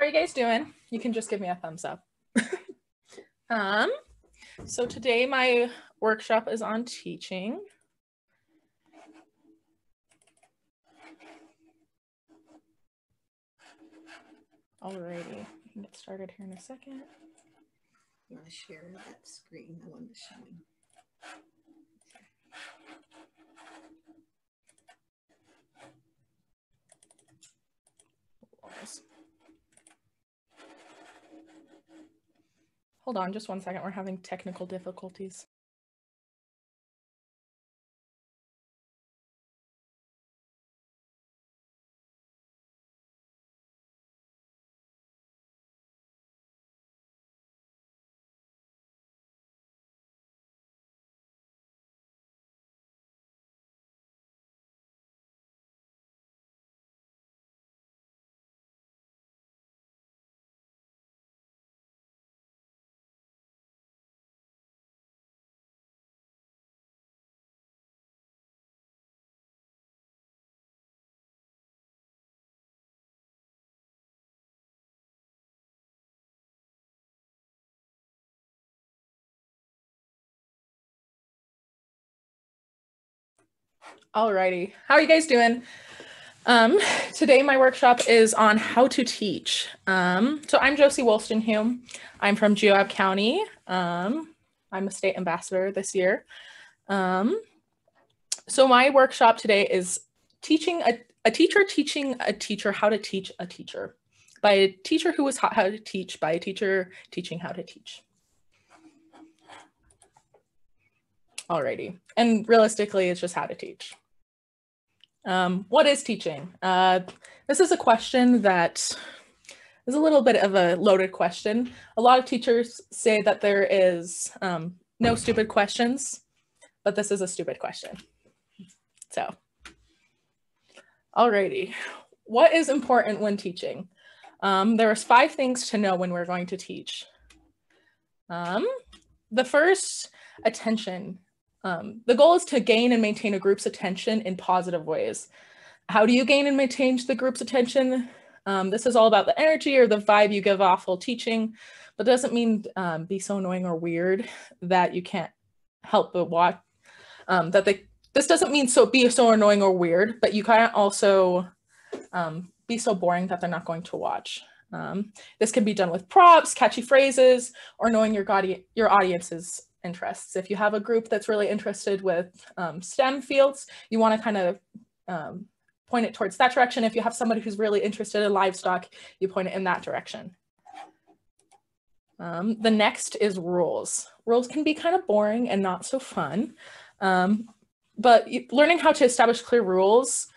you guys doing? You can just give me a thumbs up. So today my workshop is on teaching. Alrighty, we can get started here in a second. You want to share that screen, the one that's showing? Hold on just one second, we're having technical difficulties. Alrighty, how are you guys doing? Today my workshop is on how to teach. So I'm Josie Wolstenhume. I'm from Geoab County. I'm a state ambassador this year. So my workshop today is teaching a teacher teaching a teacher how to teach a teacher, by a teacher who was taught how to teach, by a teacher teaching how to teach. Alrighty, and realistically, it's just how to teach. What is teaching? This is a question that is a little bit of a loaded question. A lot of teachers say that there is no stupid questions, but this is a stupid question. So, alrighty, what is important when teaching? There are 5 things to know when we're going to teach. The first, attention. The goal is to gain and maintain a group's attention in positive ways. How do you gain and maintain the group's attention? This is all about the energy or the vibe you give off while teaching, but it doesn't mean be so annoying or weird that you can't help but watch. This doesn't mean be so annoying or weird, but you can't also be so boring that they're not going to watch. This can be done with props, catchy phrases, or knowing your audience's interests. If you have a group that's really interested with STEM fields, you want to kind of point it towards that direction. If you have somebody who's really interested in livestock, you point it in that direction. The next is rules. Rules can be kind of boring and not so fun, but learning how to establish clear rules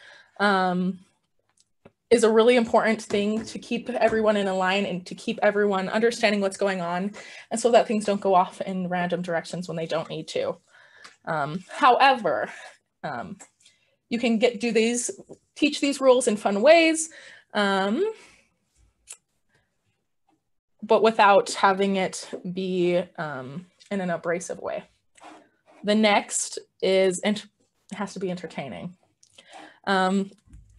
is a really important thing to keep everyone in a line and to keep everyone understanding what's going on, and so that things don't go off in random directions when they don't need to. However, you can teach these rules in fun ways, but without having it be in an abrasive way. The next is, it has to be entertaining.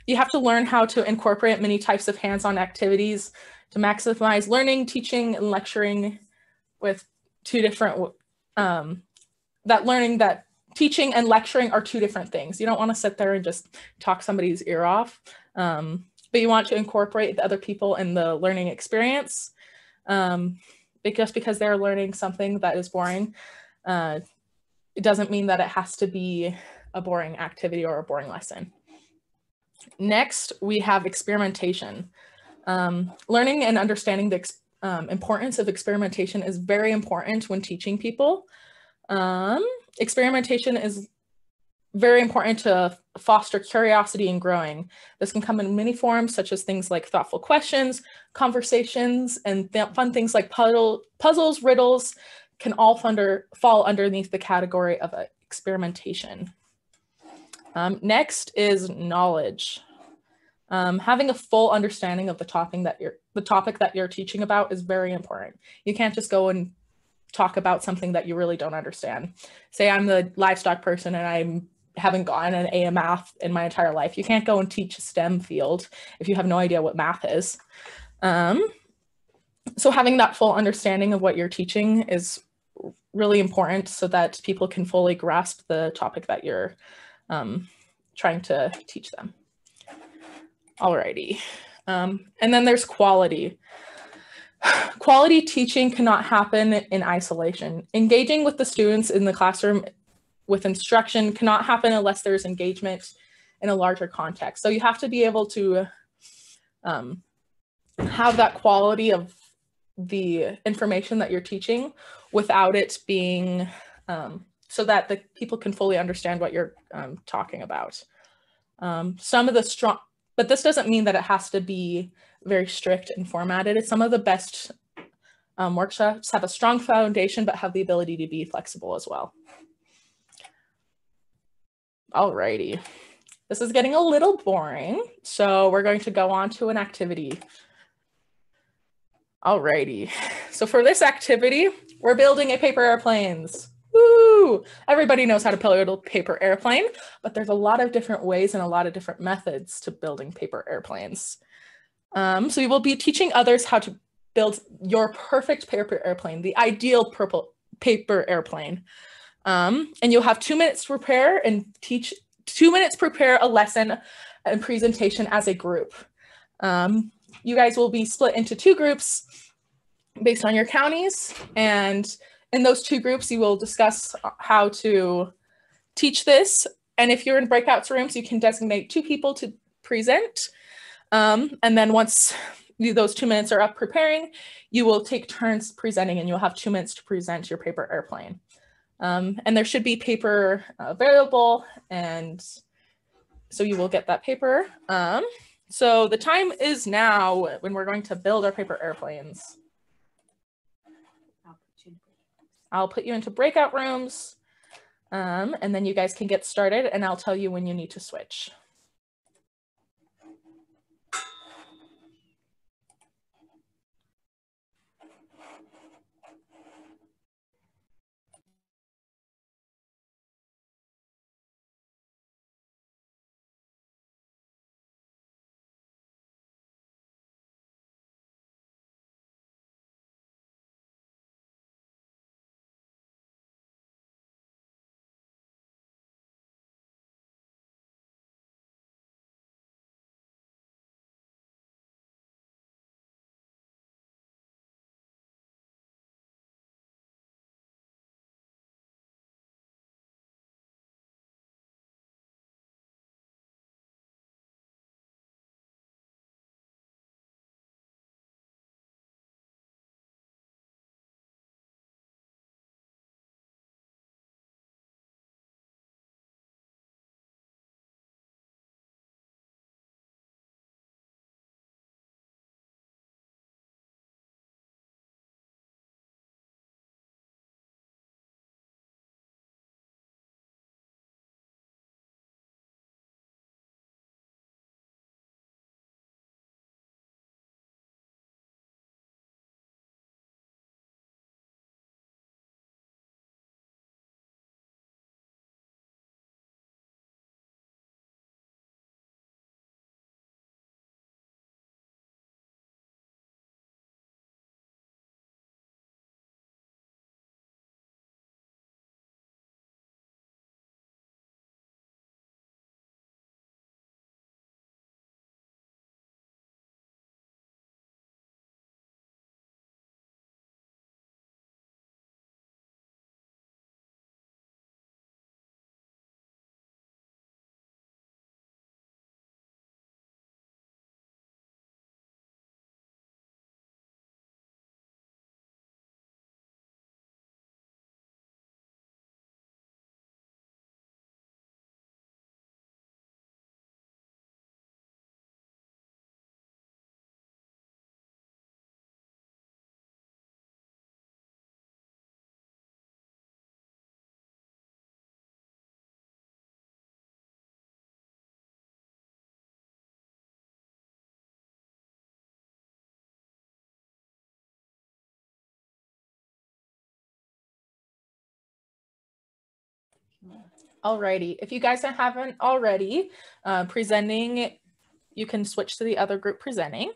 You have to learn how to incorporate many types of hands-on activities to maximize learning, teaching, and lecturing with 2 different, that teaching and lecturing are 2 different things. You don't want to sit there and just talk somebody's ear off, but you want to incorporate the other people in the learning experience. Just because they're learning something that is boring, it doesn't mean that it has to be a boring activity or a boring lesson. Next, we have experimentation. Learning and understanding the importance of experimentation is very important when teaching people. Experimentation is very important to foster curiosity and growing. This can come in many forms, such as things like thoughtful questions, conversations, and fun things like puzzles, riddles can all fall underneath the category of experimentation. Next is knowledge. Having a full understanding of the topic that you're teaching about is very important. You can't just go and talk about something that you really don't understand. Say I'm the livestock person and I haven't gotten an A in math in my entire life. You can't go and teach a STEM field if you have no idea what math is. So having that full understanding of what you're teaching is really important so that people can fully grasp the topic that you're trying to teach them. Alrighty. And then there's quality. Quality teaching cannot happen in isolation. Engaging with the students in the classroom with instruction cannot happen unless there's engagement in a larger context. So you have to be able to have that quality of the information that you're teaching without it being so that the people can fully understand what you're talking about. Some of the strong, but this doesn't mean that it has to be very strict and formatted. It's some of the best workshops have a strong foundation, but have the ability to be flexible as well. Alrighty, this is getting a little boring, so we're going to go on to an activity. Alrighty, so for this activity, we're building a paper airplanes. Woo! Everybody knows how to build a paper airplane, but there's a lot of different ways and a lot of different methods to building paper airplanes. So we will be teaching others how to build your perfect paper airplane, the ideal paper airplane. And you'll have 2 minutes to prepare and teach, 2 minutes prepare a lesson and presentation as a group. You guys will be split into 2 groups based on your counties. And in those 2 groups, you will discuss how to teach this. And if you're in breakout rooms, you can designate 2 people to present. And then once those 2 minutes are up preparing, you will take turns presenting and you'll have 2 minutes to present your paper airplane. And there should be paper available, and so you will get that paper. So the time is now when we're going to build our paper airplanes. I'll put you into breakout rooms, and then you guys can get started, and I'll tell you when you need to switch. Alrighty, if you guys haven't already presenting, you can switch to the other group presenting.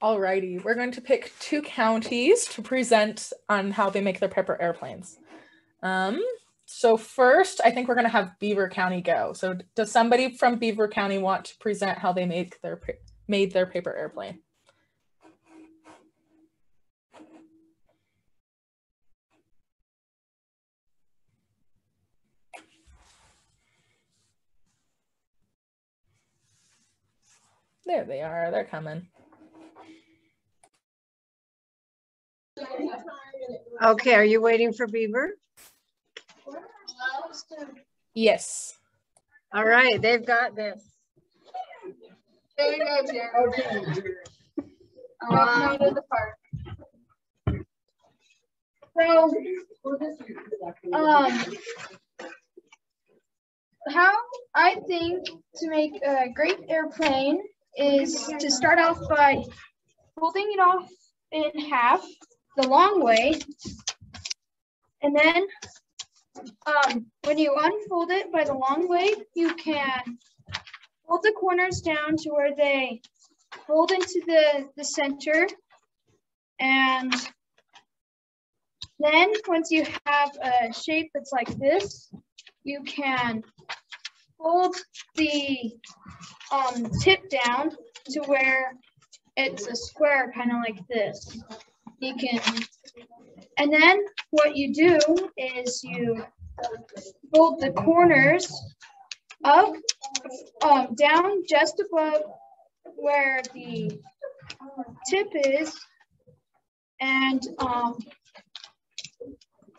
Alrighty, we're going to pick 2 counties to present on how they make their paper airplanes. So first, I think we're going to have Beaver County go. So does somebody from Beaver County want to present how they made their paper airplane? There they are. They're coming. Okay, are you waiting for Beaver? Yes. All right, they've got this. There you go, Jared. Welcome to the park. So, how I think to make a great airplane is to start off by folding it off in half the long way, and then when you unfold it by the long way, you can fold the corners down to where they fold into the center, and then once you have a shape that's like this, you can fold the tip down to where it's a square, kind of like this. You can, and then what you do is you fold the corners up, down just above where the tip is, and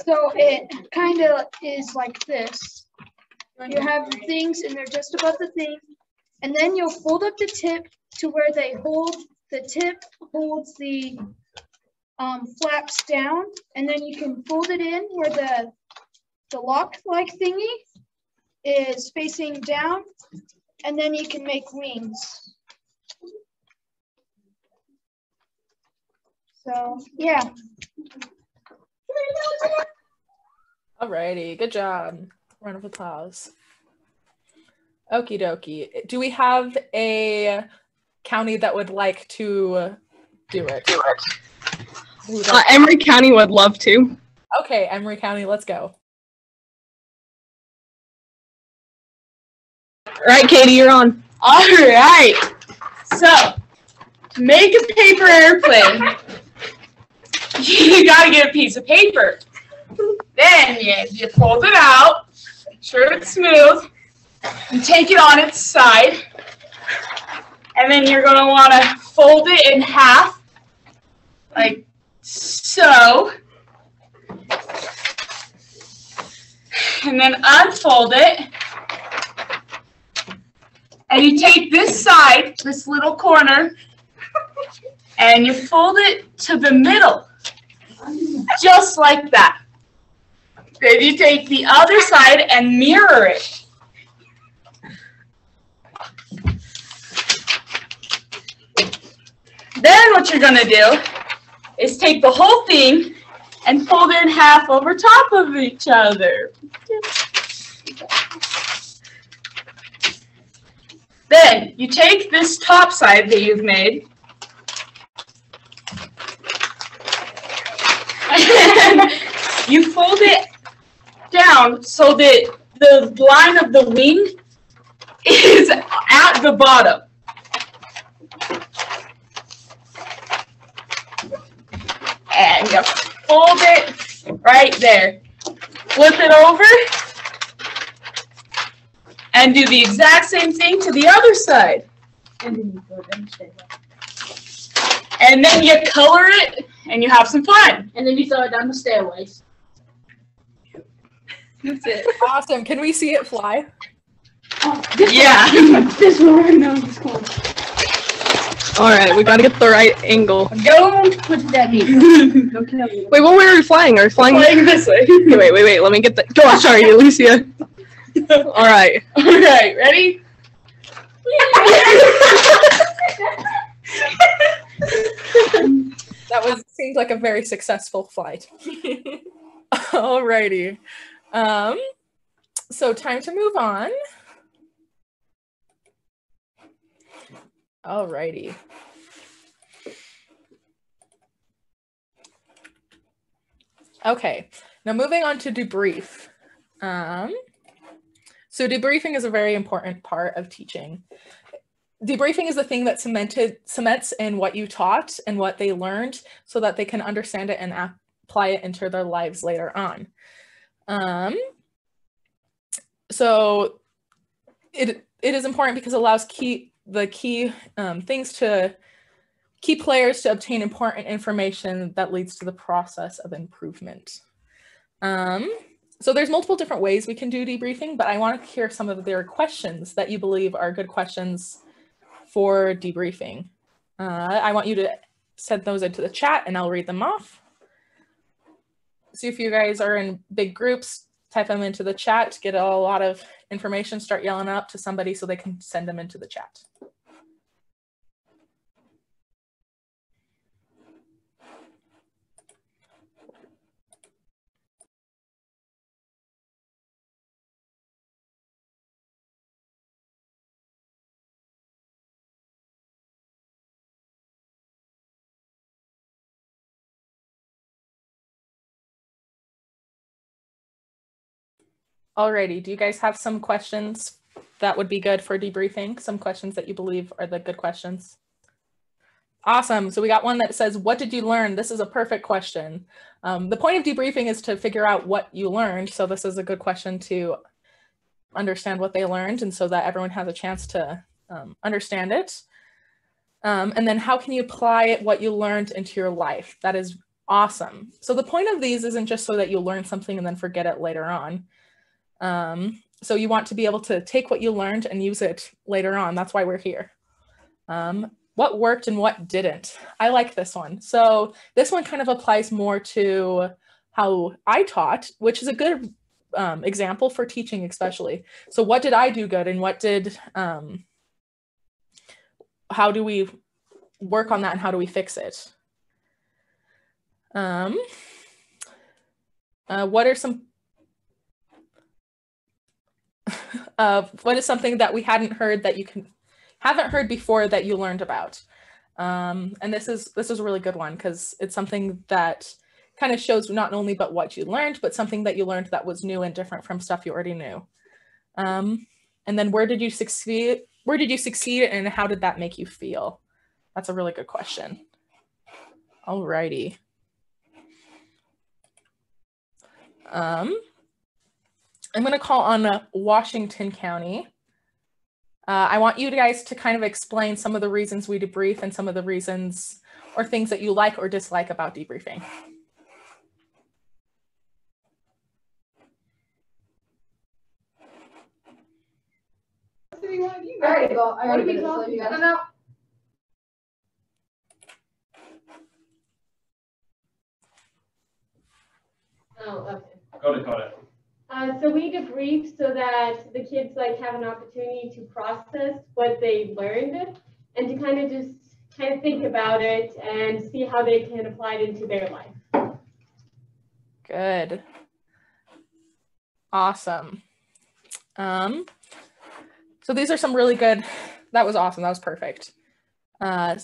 so it kind of is like this. You have the things and they're just above the thing, and then you'll fold up the tip to where they hold, the tip holds the flaps down, and then you can fold it in where the lock-like thingy is facing down, and then you can make wings. So, yeah. Alrighty, good job. Round of applause. Okie dokie. Do we have a county that would like to do it? Emory County would love to. Okay, Emory County, let's go. All right, Katie, you're on. All right. So, to make a paper airplane, you gotta get a piece of paper. Then you fold it out, make sure it's smooth, and take it on its side. And then you're gonna wanna fold it in half, like so. And then unfold it. And you take this side, this little corner, and you fold it to the middle, just like that. Then you take the other side and mirror it. Then what you're gonna do is take the whole thing and fold it in half over top of each other. Then you take this top side that you've made and you fold it down so that the line of the wing is at the bottom. And you fold it right there. Flip it over. And do the exact same thing to the other side. And then you color it, and you have some fun. And then you throw it down the stairways. That's it. Awesome. Can we see it fly? Yeah. This one, no, it's cool. All right, we gotta get the right angle. Go. What does that mean? Don't tell me. Wait, what way are we flying? Are we flying? Flying this way. Okay, wait. Let me get the. Go. Sorry, Alicia. All right. All right. Ready? That seems like a very successful flight. Alrighty. So time to move on. Alrighty. Okay, now moving on to debrief. So debriefing is a very important part of teaching. Debriefing is the thing that cements in what you taught and what they learned so that they can understand it and apply it into their lives later on. So it is important because it allows key players to obtain important information that leads to the process of improvement. So there's multiple different ways we can do debriefing, but I want to hear some of their questions that you believe are good questions for debriefing. I want you to send those into the chat and I'll read them off. See if you guys are in big groups, type them into the chat, get a lot of information, start yelling up to somebody so they can send them into the chat. Alrighty, do you guys have some questions that would be good for debriefing? Some questions that you believe are the good questions? Awesome, so we got one that says, what did you learn? This is a perfect question. The point of debriefing is to figure out what you learned, so this is a good question to understand what they learned and so that everyone has a chance to understand it. And then how can you apply what you learned into your life? That is awesome. So the point of these isn't just so that you learn something and then forget it later on. So you want to be able to take what you learned and use it later on. That's why we're here. What worked and what didn't? I like this one. So this one kind of applies more to how I taught, which is a good example for teaching especially. So what did I do good and what did, how do we work on that and how do we fix it? What are some what is something that we hadn't heard that you haven't heard before that you learned about? And this is a really good one because it's something that kind of shows not only but what you learned, but something that you learned that was new and different from stuff you already knew. And then where did you succeed? Where did you succeed and how did that make you feel? That's a really good question. Alrighty. I'm going to call on Washington County. I want you guys to kind of explain some of the reasons we debrief and some of the reasons or things that you like or dislike about debriefing. I already go. I already did it, so you guys. I'm out. Oh, okay. Go to. So we debrief so that the kids have an opportunity to process what they learned and to kind of think about it and see how they can apply it into their life. Good. Awesome. So these are some really good, that was awesome, that was perfect. So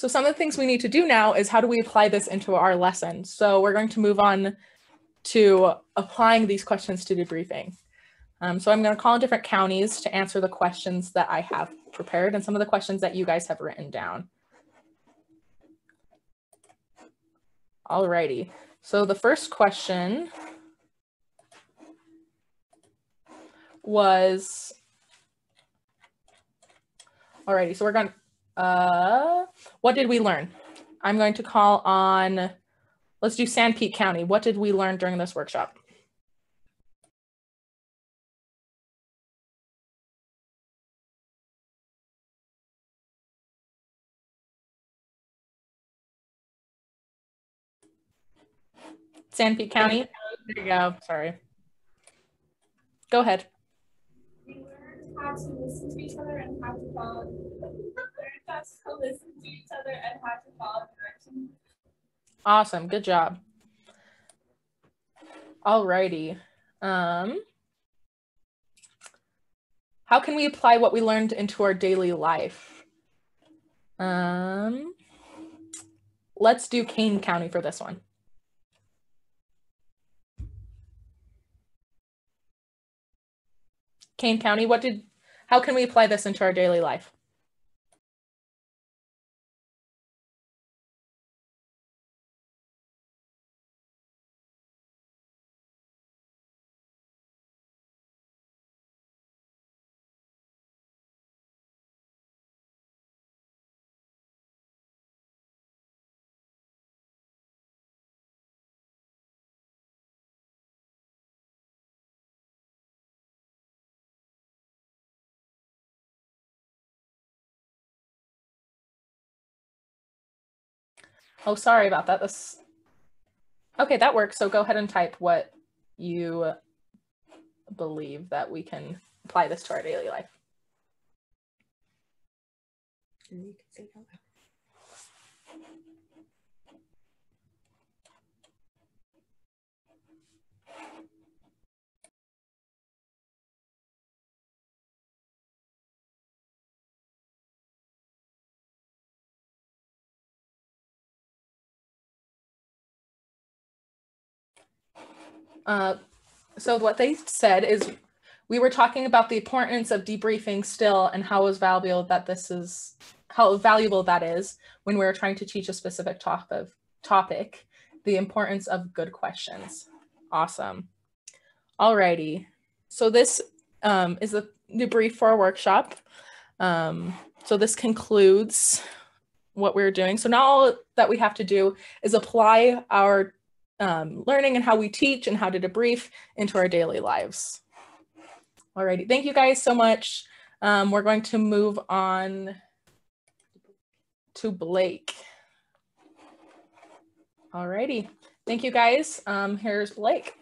some of the things we need to do now is how do we apply this into our lesson? So we're going to move on to applying these questions to debriefing. So I'm going to call on different counties to answer the questions that I have prepared and some of the questions that you guys have written down. Alrighty, so the first question was, alrighty, so we're going, what did we learn? I'm going to call on, let's do Sanpete County. What did we learn during this workshop? Sanpete County? There you go, sorry. Go ahead. We learned how to listen to each other and how to follow. Directions. Awesome, good job. Alrighty. How can we apply what we learned into our daily life? Let's do Kane County for this one. Kane County, how can we apply this into our daily life? Oh, sorry about that. Okay, that works. So go ahead and type what you believe that we can apply this to our daily life. And you can say it out loud. So what they said is we were talking about the importance of debriefing still and how valuable that is when we're trying to teach a specific topic, the importance of good questions. Awesome. Alrighty. So this is the debrief for our workshop. So this concludes what we're doing. So now all that we have to do is apply our learning and how we teach and how to debrief into our daily lives. Alrighty, thank you guys so much. We're going to move on to Blake. Alrighty, thank you guys. Here's Blake.